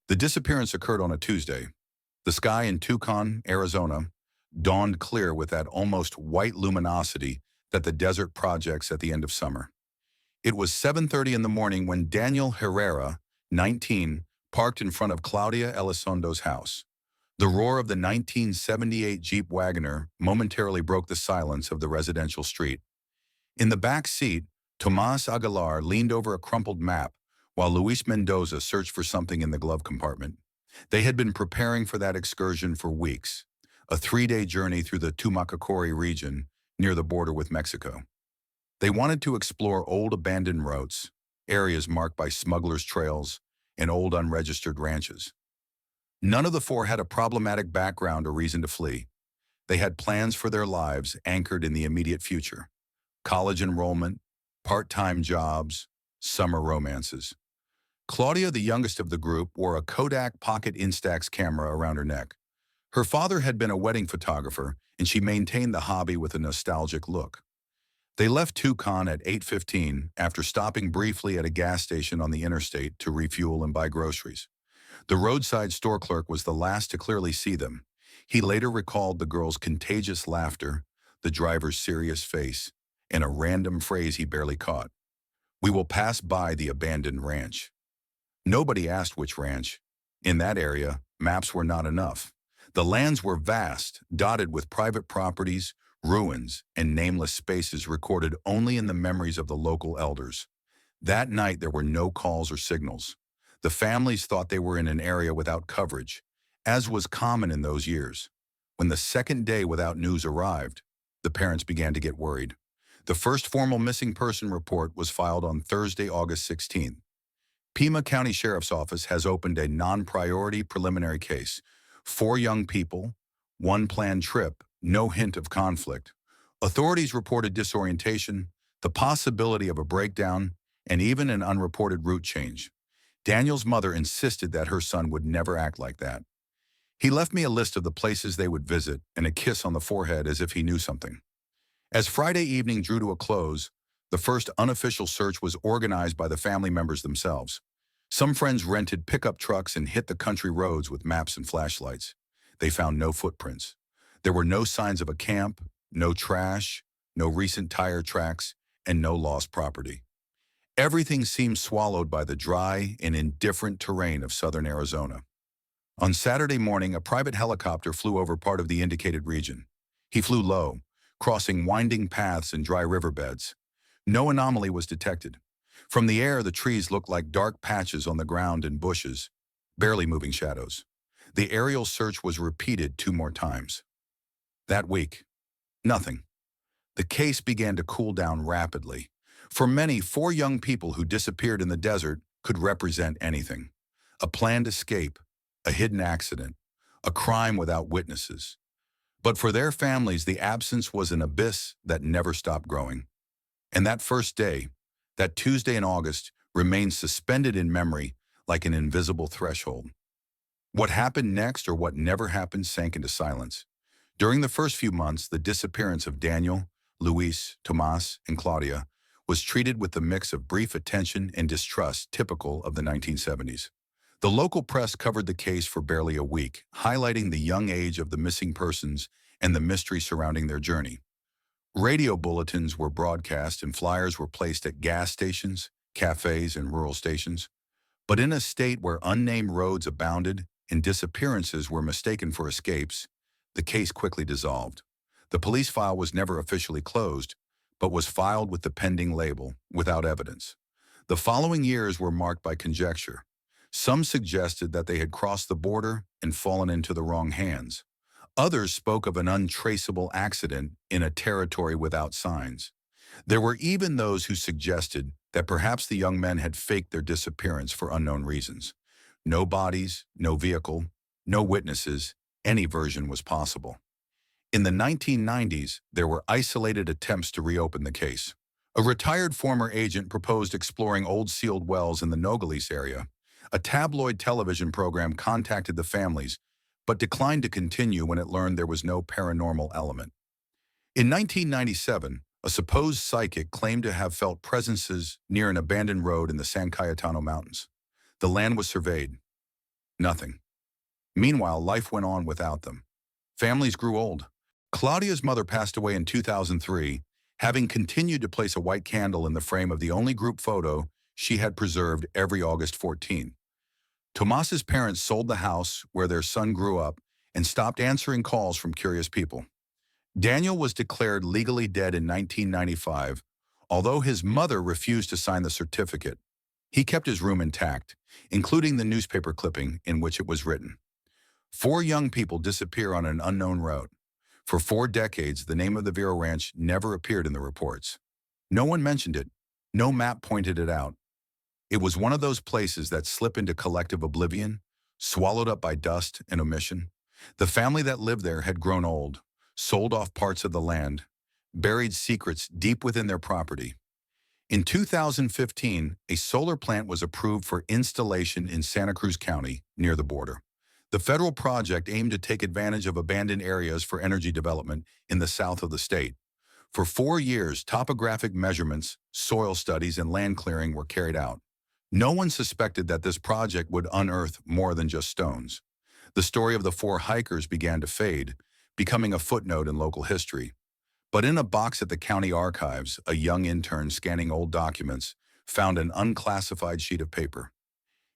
The disappearance occurred on a Tuesday. The sky in Tucson, Arizona, dawned clear with that almost white luminosity that the desert projects at the end of summer. It was 7:30 in the morning when Daniel Herrera, 19, parked in front of Claudia Elizondo's house. The roar of the 1978 Jeep Wagoner momentarily broke the silence of the residential street. In the back seat, Tomas Aguilar leaned over a crumpled map while Luis Mendoza searched for something in the glove compartment. They had been preparing for that excursion for weeks, a 3-day journey through the Tumacacori region near the border with Mexico. They wanted to explore old abandoned roads, areas marked by smugglers' trails, and old unregistered ranches. None of the four had a problematic background or reason to flee. They had plans for their lives anchored in the immediate future: college enrollment, part-time jobs, summer romances. Claudia, the youngest of the group, wore a Kodak Pocket Instax camera around her neck. Her father had been a wedding photographer, and she maintained the hobby with a nostalgic look. They left Tucson at 8:15 after stopping briefly at a gas station on the interstate to refuel and buy groceries. The roadside store clerk was the last to clearly see them. He later recalled the girl's contagious laughter, the driver's serious face, and a random phrase he barely caught: "We will pass by the abandoned ranch." Nobody asked which ranch. In that area, maps were not enough. The lands were vast, dotted with private properties, ruins, and nameless spaces recorded only in the memories of the local elders. That night, there were no calls or signals. The families thought they were in an area without coverage, as was common in those years. When the second day without news arrived, the parents began to get worried. The first formal missing person report was filed on Thursday, August 16th. Pima County Sheriff's Office has opened a non-priority preliminary case. 4 young people, 1 planned trip, no hint of conflict. Authorities reported disorientation, the possibility of a breakdown, and even an unreported route change. Daniel's mother insisted that her son would never act like that. He left me a list of the places they would visit and a kiss on the forehead as if he knew something. As Friday evening drew to a close, the first unofficial search was organized by the family members themselves. Some friends rented pickup trucks and hit the country roads with maps and flashlights. They found no footprints. There were no signs of a camp, no trash, no recent tire tracks, and no lost property. Everything seemed swallowed by the dry and indifferent terrain of southern Arizona. On Saturday morning, a private helicopter flew over part of the indicated region. He flew low, crossing winding paths and dry riverbeds. No anomaly was detected. From the air, the trees looked like dark patches on the ground and bushes, barely moving shadows. The aerial search was repeated 2 more times. That week, nothing. The case began to cool down rapidly. For many, 4 young people who disappeared in the desert could represent anything: a planned escape, a hidden accident, a crime without witnesses. But for their families, the absence was an abyss that never stopped growing. And that first day, that Tuesday in August, remained suspended in memory like an invisible threshold. What happened next, or what never happened, sank into silence. During the first few months, the disappearance of Daniel, Luis, Tomas, and Claudia was treated with the mix of brief attention and distrust typical of the 1970s. The local press covered the case for barely a week, highlighting the young age of the missing persons and the mystery surrounding their journey. Radio bulletins were broadcast and flyers were placed at gas stations, cafes, and rural stations. But in a state where unnamed roads abounded and disappearances were mistaken for escapes, the case quickly dissolved. The police file was never officially closed, but was filed with the pending label, without evidence. The following years were marked by conjecture. Some suggested that they had crossed the border and fallen into the wrong hands. Others spoke of an untraceable accident in a territory without signs. There were even those who suggested that perhaps the young men had faked their disappearance for unknown reasons. No bodies, no vehicle, no witnesses, any version was possible. In the 1990s, there were isolated attempts to reopen the case. A retired former agent proposed exploring old sealed wells in the Nogales area. A tabloid television program contacted the families, but declined to continue when it learned there was no paranormal element. In 1997, a supposed psychic claimed to have felt presences near an abandoned road in the San Cayetano Mountains. The land was surveyed. Nothing. Meanwhile, life went on without them. Families grew old. Claudia's mother passed away in 2003, having continued to place a white candle in the frame of the only group photo she had preserved every August 14. Tomas's parents sold the house where their son grew up and stopped answering calls from curious people. Daniel was declared legally dead in 1995, although his mother refused to sign the certificate. He kept his room intact, including the newspaper clipping in which it was written. 4 young people disappear on an unknown road. For 4 decades, the name of the Vero Ranch never appeared in the reports. No one mentioned it. No map pointed it out. It was one of those places that slip into collective oblivion, swallowed up by dust and omission. The family that lived there had grown old, sold off parts of the land, buried secrets deep within their property. In 2015, a solar plant was approved for installation in Santa Cruz County, near the border. The federal project aimed to take advantage of abandoned areas for energy development in the south of the state. For 4 years, topographic measurements, soil studies, and land clearing were carried out. No one suspected that this project would unearth more than just stones. The story of the 4 hikers began to fade, becoming a footnote in local history. But in a box at the county archives, a young intern scanning old documents found an unclassified sheet of paper.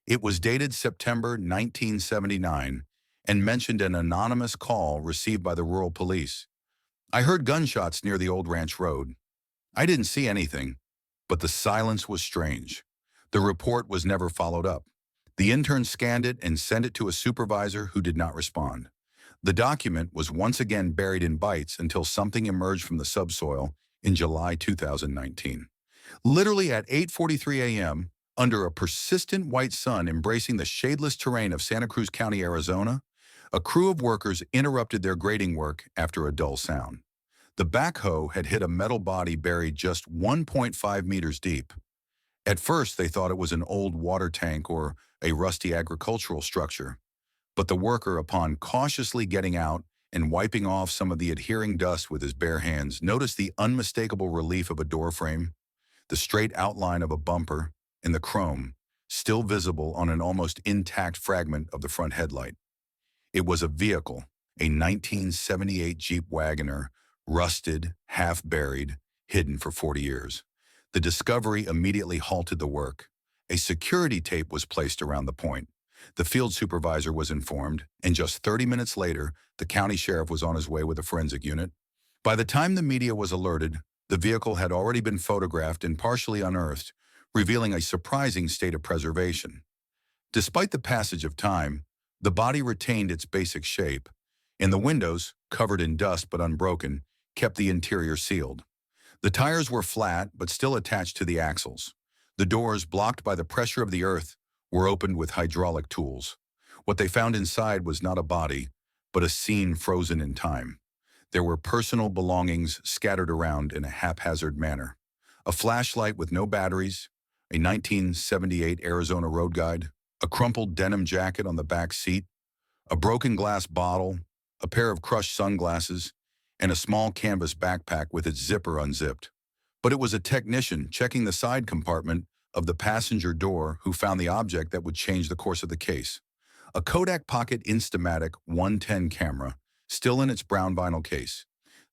It was dated September 1979 and mentioned an anonymous call received by the rural police. "I heard gunshots near the old ranch road. I didn't see anything, but the silence was strange." The report was never followed up. The intern scanned it and sent it to a supervisor who did not respond. The document was once again buried in bites until something emerged from the subsoil in July 2019. Literally at 8:43 a.m., under a persistent white sun embracing the shadeless terrain of Santa Cruz County, Arizona, a crew of workers interrupted their grading work after a dull sound. The backhoe had hit a metal body buried just 1.5 meters deep. At first, they thought it was an old water tank or a rusty agricultural structure. But the worker, upon cautiously getting out and wiping off some of the adhering dust with his bare hands, noticed the unmistakable relief of a door frame, the straight outline of a bumper, and the chrome, still visible on an almost intact fragment of the front headlight. It was a vehicle, a 1978 Jeep Wagoner, rusted, half-buried, hidden for 40 years. The discovery immediately halted the work. A security tape was placed around the point. The field supervisor was informed, and just 30 minutes later, the county sheriff was on his way with a forensic unit. By the time the media was alerted, the vehicle had already been photographed and partially unearthed, revealing a surprising state of preservation. Despite the passage of time, the body retained its basic shape, and the windows, covered in dust but unbroken, kept the interior sealed. The tires were flat but still attached to the axles. The doors, blocked by the pressure of the earth, were opened with hydraulic tools. What they found inside was not a body, but a scene frozen in time. There were personal belongings scattered around in a haphazard manner. A flashlight with no batteries, a 1978 Arizona road guide, a crumpled denim jacket on the back seat, a broken glass bottle, a pair of crushed sunglasses, and a small canvas backpack with its zipper unzipped. But it was a technician checking the side compartment of the passenger door who found the object that would change the course of the case. A Kodak Pocket Instamatic 110 camera, still in its brown vinyl case.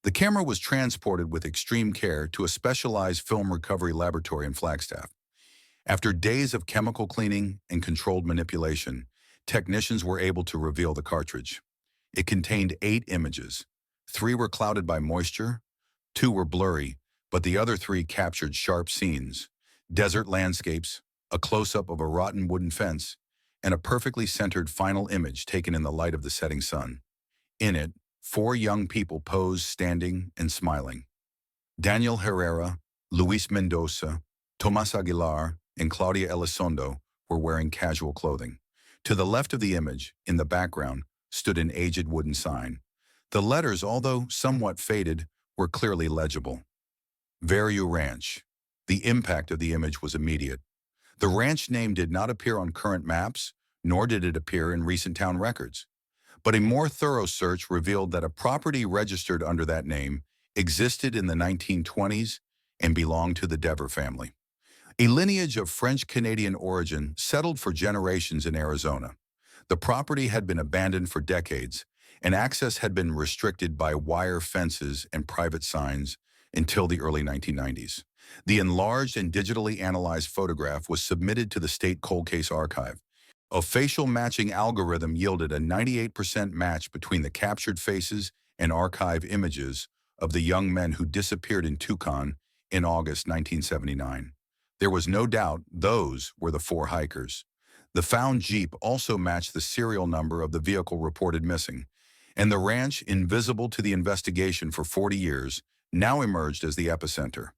The camera was transported with extreme care to a specialized film recovery laboratory in Flagstaff. After days of chemical cleaning and controlled manipulation, technicians were able to reveal the cartridge. It contained 8 images. 3 were clouded by moisture, 2 were blurry, but the other 3 captured sharp scenes, desert landscapes, a close-up of a rotten wooden fence, and a perfectly centered final image taken in the light of the setting sun. In it, 4 young people posed standing and smiling. Daniel Herrera, Luis Mendoza, Tomas Aguilar, and Claudia Elizondo were wearing casual clothing. To the left of the image, in the background, stood an aged wooden sign. The letters, although somewhat faded, were clearly legible. Vero Ranch. The impact of the image was immediate. The ranch name did not appear on current maps, nor did it appear in recent town records. But a more thorough search revealed that a property registered under that name existed in the 1920s and belonged to the Dever family. A lineage of French-Canadian origin settled for generations in Arizona. The property had been abandoned for decades, and access had been restricted by wire fences and private signs until the early 1990s. The enlarged and digitally analyzed photograph was submitted to the State Cold Case Archive. A facial matching algorithm yielded a 98% match between the captured faces and archive images of the young men who disappeared in Tucson in August 1979. There was no doubt those were the four hikers. The found Jeep also matched the serial number of the vehicle reported missing, and the ranch, invisible to the investigation for 40 years, now emerged as the epicenter.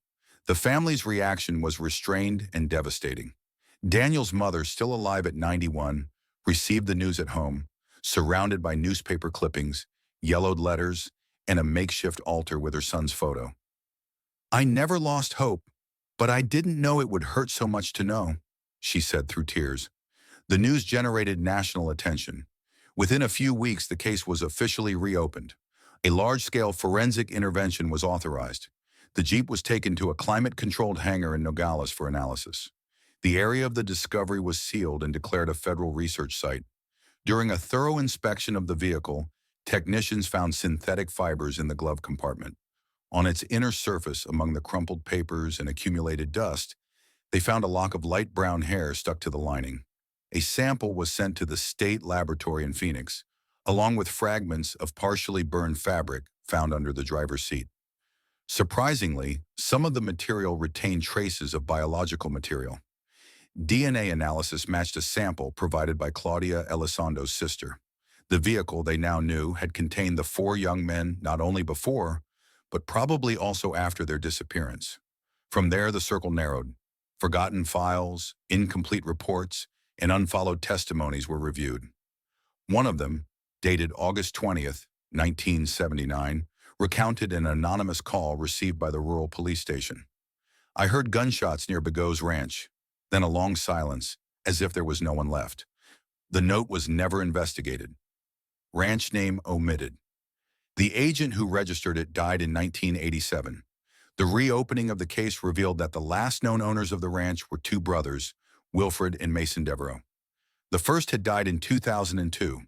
The family's reaction was restrained and devastating. Daniel's mother, still alive at 91, received the news at home, surrounded by newspaper clippings, yellowed letters, and a makeshift altar with her son's photo. "I never lost hope, but I didn't know it would hurt so much to know," she said through tears. The news generated national attention. Within a few weeks, the case was officially reopened. A large-scale forensic intervention was authorized. The Jeep was taken to a climate-controlled hangar in Nogales for analysis. The area of the discovery was sealed and declared a federal research site. During a thorough inspection of the vehicle, technicians found synthetic fibers in the glove compartment. On its inner surface, among the crumpled papers and accumulated dust, they found a lock of light brown hair stuck to the lining. A sample was sent to the state laboratory in Phoenix, along with fragments of partially burned fabric found under the driver's seat. Surprisingly, some of the material retained traces of biological material. DNA analysis matched a sample provided by Claudia Elizondo's sister. The vehicle, they now knew, had contained the four young men not only before, but probably also after their disappearance. From there, the circle narrowed. Forgotten files, incomplete reports, and unfollowed testimonies were reviewed. One of them, dated August 20th, 1979, recounted an anonymous call received by the rural police station. "I heard gunshots near Begot's ranch, then a long silence, as if there was no one left." The note was never investigated. Ranch name omitted. The agent who registered it died in 1987. The reopening of the case revealed that the last known owners of the ranch were two brothers, Wilfred and Mason Devereaux. The first had died in 2002.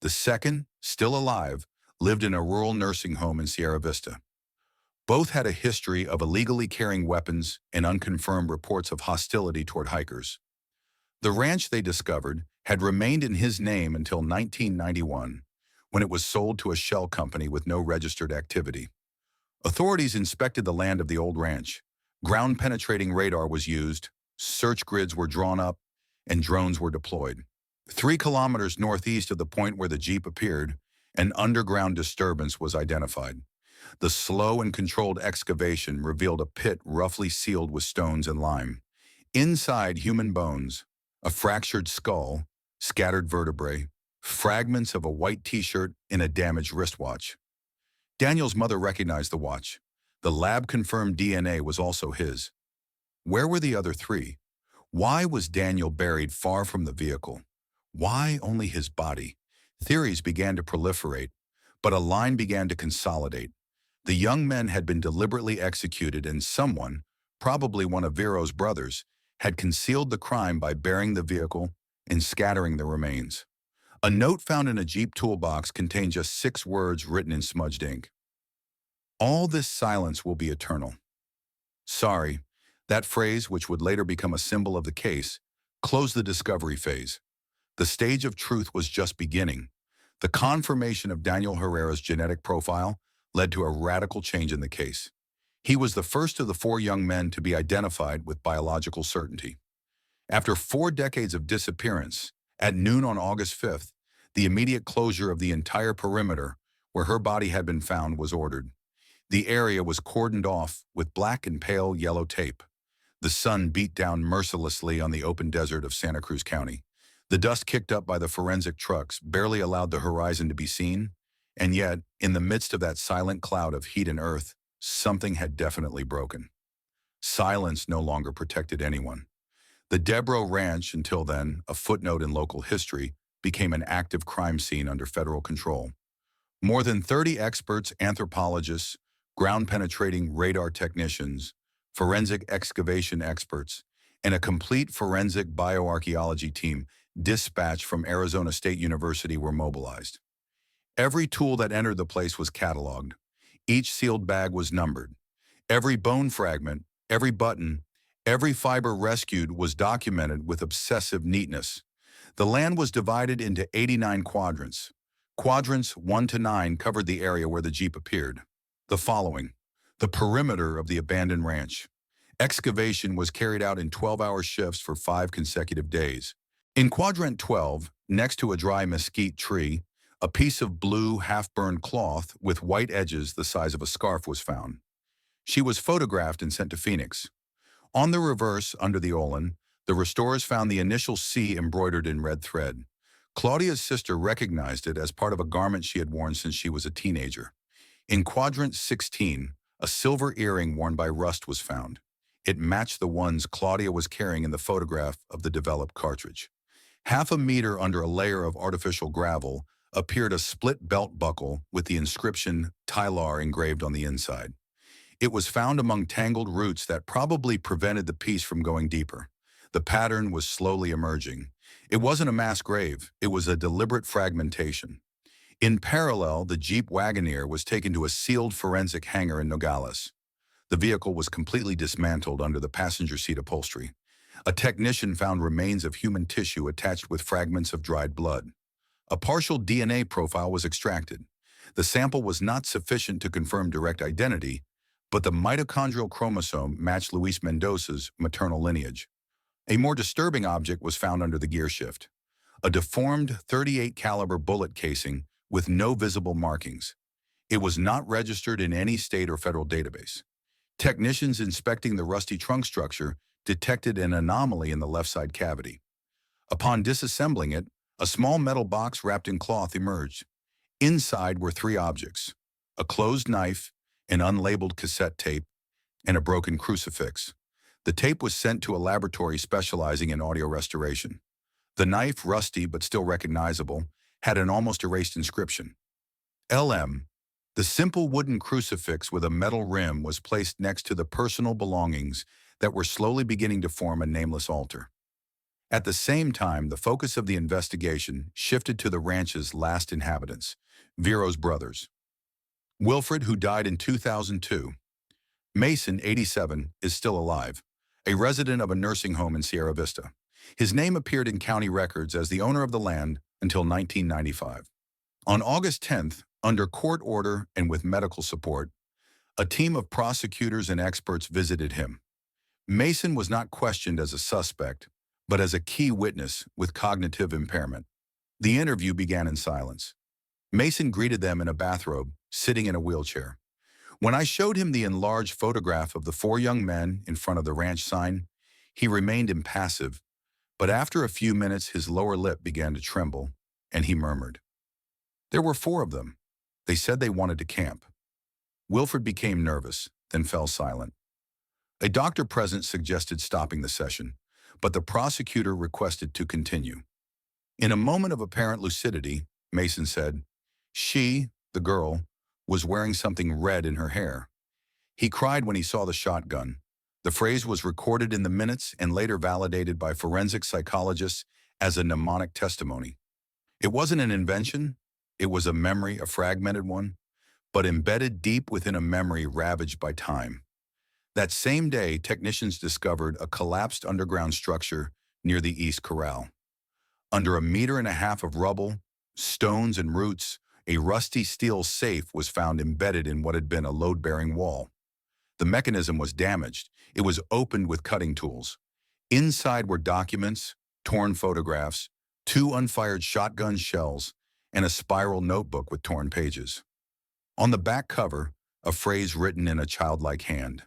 The second, still alive, lived in a rural nursing home in Sierra Vista. Both had a history of illegally carrying weapons and unconfirmed reports of hostility toward hikers. The ranch they discovered had remained in his name until 1991, when it was sold to a shell company with no registered activity. Authorities inspected the land of the old ranch. Ground-penetrating radar was used, search grids were drawn up, and drones were deployed. 3 kilometers northeast of the point where the Jeep appeared, an underground disturbance was identified. The slow and controlled excavation revealed a pit roughly sealed with stones and lime. Inside, human bones, a fractured skull, scattered vertebrae, fragments of a white t-shirt, and a damaged wristwatch. Daniel's mother recognized the watch. The lab-confirmed DNA was also his. Where were the other 3? Why was Daniel buried far from the vehicle? Why only his body? Theories began to proliferate, but a line began to consolidate. The young men had been deliberately executed, and someone, probably one of Vero's brothers, had concealed the crime by burying the vehicle and scattering the remains. A note found in a Jeep toolbox contained just 6 words written in smudged ink. "All this silence will be eternal." Sorry, that phrase, which would later become a symbol of the case, closed the discovery phase. The stage of truth was just beginning. The confirmation of Daniel Herrera's genetic profile led to a radical change in the case. He was the first of the 4 young men to be identified with biological certainty. After 4 decades of disappearance, at noon on August 5th, the immediate closure of the entire perimeter where her body had been found was ordered. The area was cordoned off with black and pale yellow tape. The sun beat down mercilessly on the open desert of Santa Cruz County. The dust kicked up by the forensic trucks barely allowed the horizon to be seen, and yet, in the midst of that silent cloud of heat and earth, something had definitely broken. Silence no longer protected anyone. The Devereaux Ranch, until then a footnote in local history, became an active crime scene under federal control. More than 30 experts, anthropologists, ground-penetrating radar technicians, forensic excavation experts, and a complete forensic bioarchaeology team dispatched from Arizona State University were mobilized. Every tool that entered the place was cataloged. Each sealed bag was numbered. Every bone fragment, every button, every fiber rescued was documented with obsessive neatness. The land was divided into 89 quadrants. Quadrants 1 to 9 covered the area where the Jeep appeared. The following: the perimeter of the abandoned ranch. Excavation was carried out in 12-hour shifts for 5 consecutive days. In Quadrant 12, next to a dry mesquite tree, a piece of blue, half-burned cloth with white edges the size of a scarf was found. She was photographed and sent to Phoenix. On the reverse, under the Olin, the restorers found the initial C embroidered in red thread. Claudia's sister recognized it as part of a garment she had worn since she was a teenager. In Quadrant 16, a silver earring worn by Rust was found. It matched the ones Claudia was carrying in the photograph of the developed cartridge. Half a meter under a layer of artificial gravel appeared a split belt buckle with the inscription Tylar engraved on the inside. It was found among tangled roots that probably prevented the piece from going deeper. The pattern was slowly emerging. It wasn't a mass grave, it was a deliberate fragmentation. In parallel, the Jeep Wagoneer was taken to a sealed forensic hangar in Nogales. The vehicle was completely dismantled under the passenger seat upholstery. A technician found remains of human tissue attached with fragments of dried blood. A partial DNA profile was extracted. The sample was not sufficient to confirm direct identity, but the mitochondrial chromosome matched Luis Mendoza's maternal lineage. A more disturbing object was found under the gearshift: a deformed .38 caliber bullet casing with no visible markings. It was not registered in any state or federal database. Technicians inspecting the rusty trunk structure detected an anomaly in the left side cavity. Upon disassembling it, a small metal box wrapped in cloth emerged. Inside were 3 objects: a closed knife, an unlabeled cassette tape, and a broken crucifix. The tape was sent to a laboratory specializing in audio restoration. The knife, rusty but still recognizable, had an almost erased inscription: LM. The simple wooden crucifix with a metal rim was placed next to the personal belongings that were slowly beginning to form a nameless altar. At the same time, the focus of the investigation shifted to the ranch's last inhabitants, Vero's brothers. Wilfred, who died in 2002. Mason, 87, is still alive, a resident of a nursing home in Sierra Vista. His name appeared in county records as the owner of the land until 1995. On August 10th, under court order and with medical support, a team of prosecutors and experts visited him. Mason was not questioned as a suspect, but as a key witness with cognitive impairment. The interview began in silence. Mason greeted them in a bathrobe, sitting in a wheelchair. When I showed him the enlarged photograph of the 4 young men in front of the ranch sign, he remained impassive, but after a few minutes his lower lip began to tremble, and he murmured. There were 4 of them. They said they wanted to camp. Wilfred became nervous, then fell silent. A doctor present suggested stopping the session, but the prosecutor requested to continue. In a moment of apparent lucidity, Mason said, she, the girl, was wearing something red in her hair. He cried when he saw the shotgun. The phrase was recorded in the minutes and later validated by forensic psychologists as a mnemonic testimony. It wasn't an invention. It was a memory, a fragmented one, but embedded deep within a memory ravaged by time. That same day, technicians discovered a collapsed underground structure near the East Corral. Under 1.5 meters of rubble, stones, and roots, a rusty steel safe was found embedded in what had been a load-bearing wall. The mechanism was damaged. It was opened with cutting tools. Inside were documents, torn photographs, 2 unfired shotgun shells, and a spiral notebook with torn pages. On the back cover, a phrase written in a childlike hand: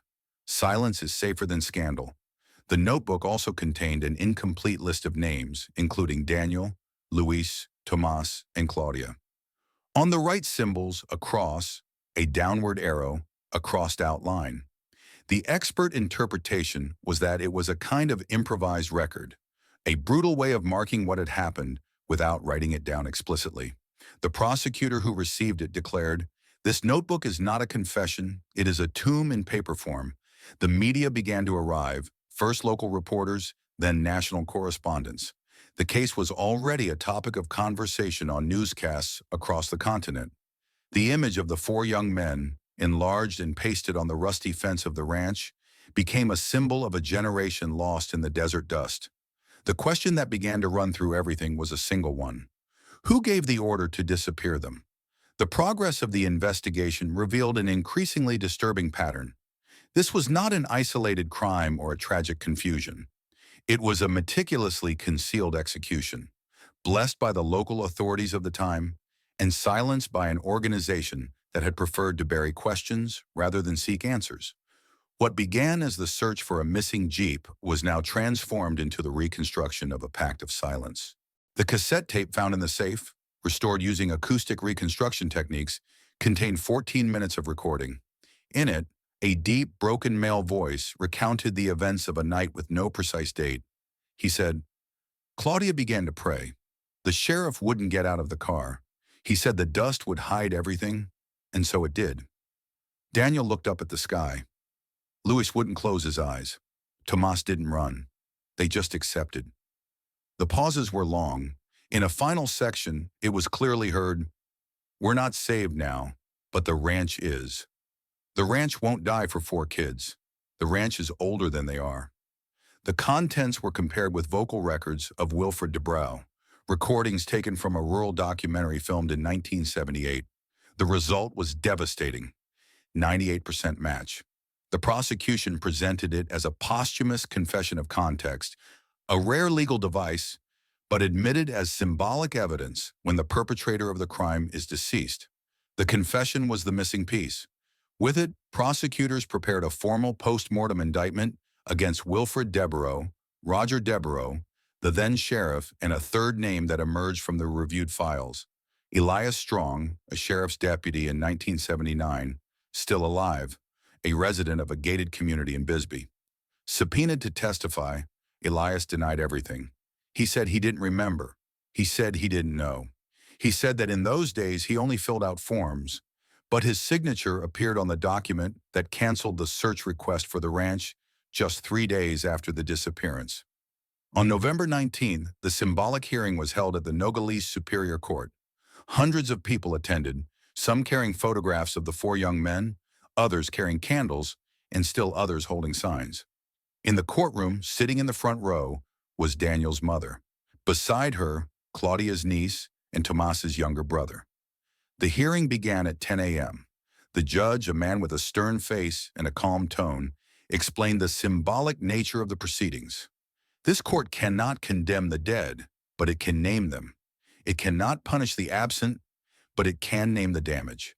"Silence is safer than scandal." The notebook also contained an incomplete list of names, including Daniel, Luis, Tomas, and Claudia. On the right symbols, a cross, a downward arrow, a crossed-out line. The expert interpretation was that it was a kind of improvised record, a brutal way of marking what had happened without writing it down explicitly. The prosecutor who received it declared, "This notebook is not a confession, it is a tomb in paper form." The media began to arrive, first local reporters, then national correspondents. The case was already a topic of conversation on newscasts across the continent. The image of the four young men, enlarged and pasted on the rusty fence of the ranch, became a symbol of a generation lost in the desert dust. The question that began to run through everything was a single one. Who gave the order to disappear them? The progress of the investigation revealed an increasingly disturbing pattern. This was not an isolated crime or a tragic confusion. It was a meticulously concealed execution, blessed by the local authorities of the time and silenced by an organization that had preferred to bury questions rather than seek answers. What began as the search for a missing Jeep was now transformed into the reconstruction of a pact of silence. The cassette tape found in the safe, restored using acoustic reconstruction techniques, contained 14 minutes of recording. In it, a deep, broken male voice recounted the events of a night with no precise date. He said, "Claudia began to pray. The sheriff wouldn't get out of the car. He said the dust would hide everything, and so it did." Daniel looked up at the sky. Louis wouldn't close his eyes. Tomas didn't run. They just accepted. The pauses were long. In a final section, it was clearly heard, "We're not saved now, but the ranch is. The ranch won't die for four kids. The ranch is older than they are." The contents were compared with vocal records of Wilfred DeBrow, recordings taken from a rural documentary filmed in 1978. The result was devastating. 98% match. The prosecution presented it as a posthumous confession of context, a rare legal device, but admitted as symbolic evidence when the perpetrator of the crime is deceased. The confession was the missing piece. With it, prosecutors prepared a formal post-mortem indictment against Wilfred Devereaux, Roger Devereaux, the then sheriff, and a third name that emerged from the reviewed files. Elias Strong, a sheriff's deputy in 1979, still alive, a resident of a gated community in Bisbee. Subpoenaed to testify, Elias denied everything. He said he didn't remember. He said he didn't know. He said that in those days he only filled out forms, but his signature appeared on the document that canceled the search request for the ranch just 3 days after the disappearance. On November 19th, the symbolic hearing was held at the Nogales Superior Court. Hundreds of people attended, some carrying photographs of the four young men, others carrying candles, and still others holding signs. In the courtroom, sitting in the front row, was Daniel's mother. Beside her, Claudia's niece and Tomas's younger brother. The hearing began at 10 a.m. The judge, a man with a stern face and a calm tone, explained the symbolic nature of the proceedings. This court cannot condemn the dead, but it can name them. It cannot punish the absent, but it can name the damage.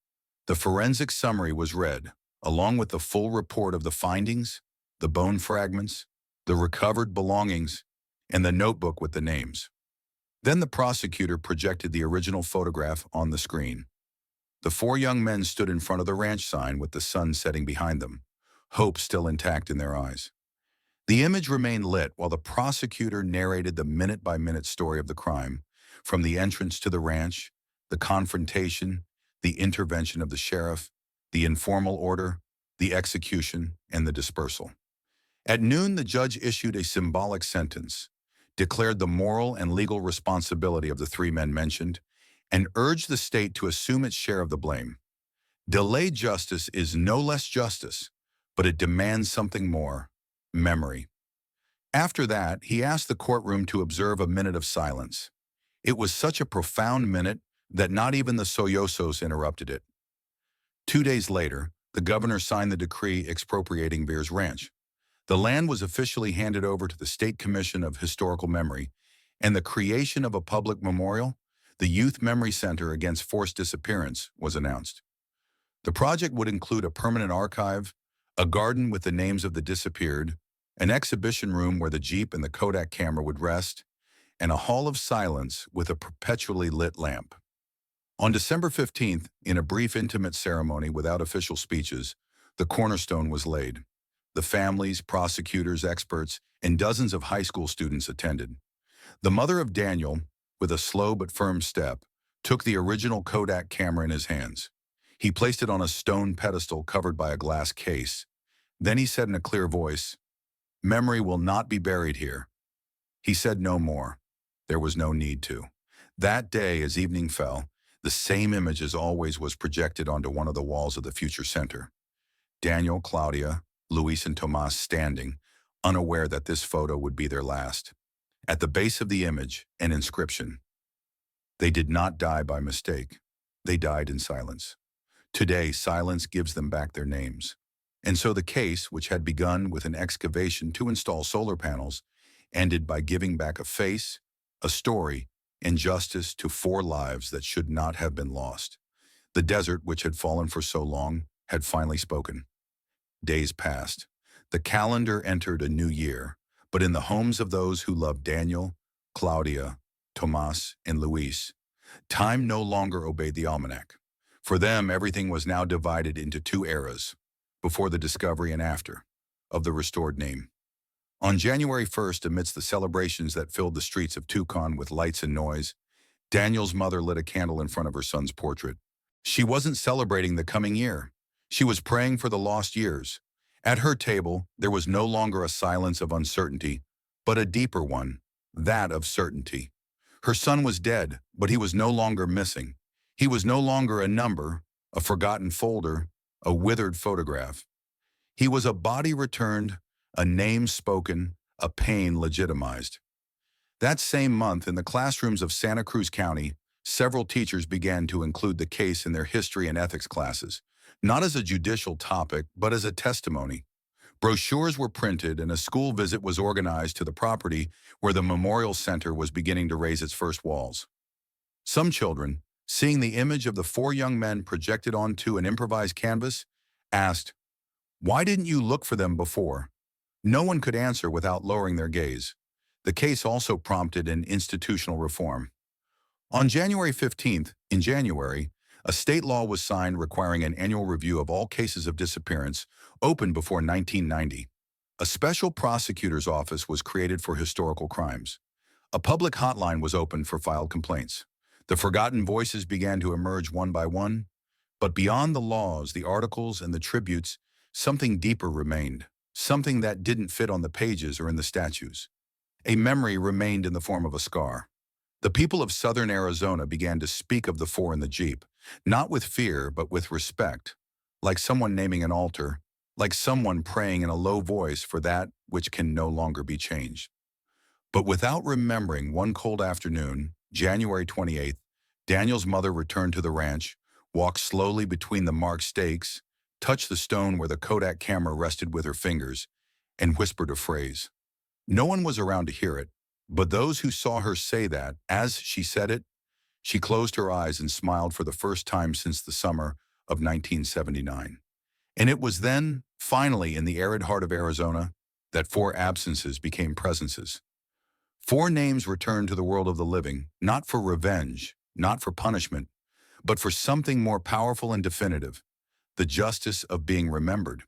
The forensic summary was read, along with the full report of the findings, the bone fragments, the recovered belongings, and the notebook with the names. Then the prosecutor projected the original photograph on the screen. The four young men stood in front of the ranch sign with the sun setting behind them, hope still intact in their eyes. The image remained lit while the prosecutor narrated the minute-by-minute story of the crime, from the entrance to the ranch, the confrontation, the intervention of the sheriff, the informal order, the execution, and the dispersal. At noon, the judge issued a symbolic sentence, declared the moral and legal responsibility of the three men mentioned, and urged the state to assume its share of the blame. Delayed justice is no less justice, but it demands something more: memory. After that, he asked the courtroom to observe a minute of silence. It was such a profound minute that not even the Soyosos interrupted it. 2 days later, the governor signed the decree expropriating Beers Ranch. The land was officially handed over to the State Commission of Historical Memory, and the creation of a public memorial, the Youth Memory Center Against Forced Disappearance, was announced. The project would include a permanent archive, a garden with the names of the disappeared, an exhibition room where the Jeep and the Kodak camera would rest, and a hall of silence with a perpetually lit lamp. On December 15th, in a brief intimate ceremony without official speeches, the cornerstone was laid. The families, prosecutors, experts, and dozens of high school students attended. The mother of Daniel, with a slow but firm step, took the original Kodak camera in his hands. He placed it on a stone pedestal covered by a glass case. Then he said in a clear voice, "Memory will not be buried here." He said no more. There was no need to. That day, as evening fell, the same image as always was projected onto one of the walls of the future center. Daniel, Claudia, Luis, and Tomas standing, unaware that this photo would be their last. At the base of the image, an inscription. They did not die by mistake. They died in silence. Today, silence gives them back their names. And so the case, which had begun with an excavation to install solar panels, ended by giving back a face, a story, and justice to 4 lives that should not have been lost. The desert, which had fallen for so long, had finally spoken. Days passed. The calendar entered a new year, but in the homes of those who loved Daniel, Claudia, Tomas, and Luis, time no longer obeyed the almanac. For them, everything was now divided into 2 eras, before the discovery and after, of the restored name. On January 1st, amidst the celebrations that filled the streets of Tucson with lights and noise, Daniel's mother lit a candle in front of her son's portrait. She wasn't celebrating the coming year. She was praying for the lost years. At her table, there was no longer a silence of uncertainty, but a deeper one, that of certainty. Her son was dead, but he was no longer missing. He was no longer a number, a forgotten folder, a withered photograph. He was a body returned, a name spoken, a pain legitimized. That same month, in the classrooms of Santa Cruz County, several teachers began to include the case in their history and ethics classes, not as a judicial topic, but as a testimony. Brochures were printed and a school visit was organized to the property where the Memorial Center was beginning to raise its first walls. Some children, seeing the image of the 4 young men projected onto an improvised canvas, asked, "Why didn't you look for them before?" No one could answer without lowering their gaze. The case also prompted an institutional reform. On January 15th, in January, a state law was signed requiring an annual review of all cases of disappearance opened before 1990. A special prosecutor's office was created for historical crimes. A public hotline was opened for filed complaints. The forgotten voices began to emerge one by one, but beyond the laws, the articles, and the tributes, something deeper remained, something that didn't fit on the pages or in the statues. A memory remained in the form of a scar. The people of southern Arizona began to speak of the 4 in the Jeep, not with fear, but with respect, like someone naming an altar, like someone praying in a low voice for that which can no longer be changed. But without remembering, one cold afternoon, January 28th, Daniel's mother returned to the ranch, walked slowly between the marked stakes, touched the stone where the Kodak camera rested with her fingers, and whispered a phrase. No one was around to hear it, but those who saw her say that, as she said it, she closed her eyes and smiled for the first time since the summer of 1979. And it was then, finally, in the arid heart of Arizona, that 4 absences became presences. 4 names returned to the world of the living, not for revenge, not for punishment, but for something more powerful and definitive, the justice of being remembered.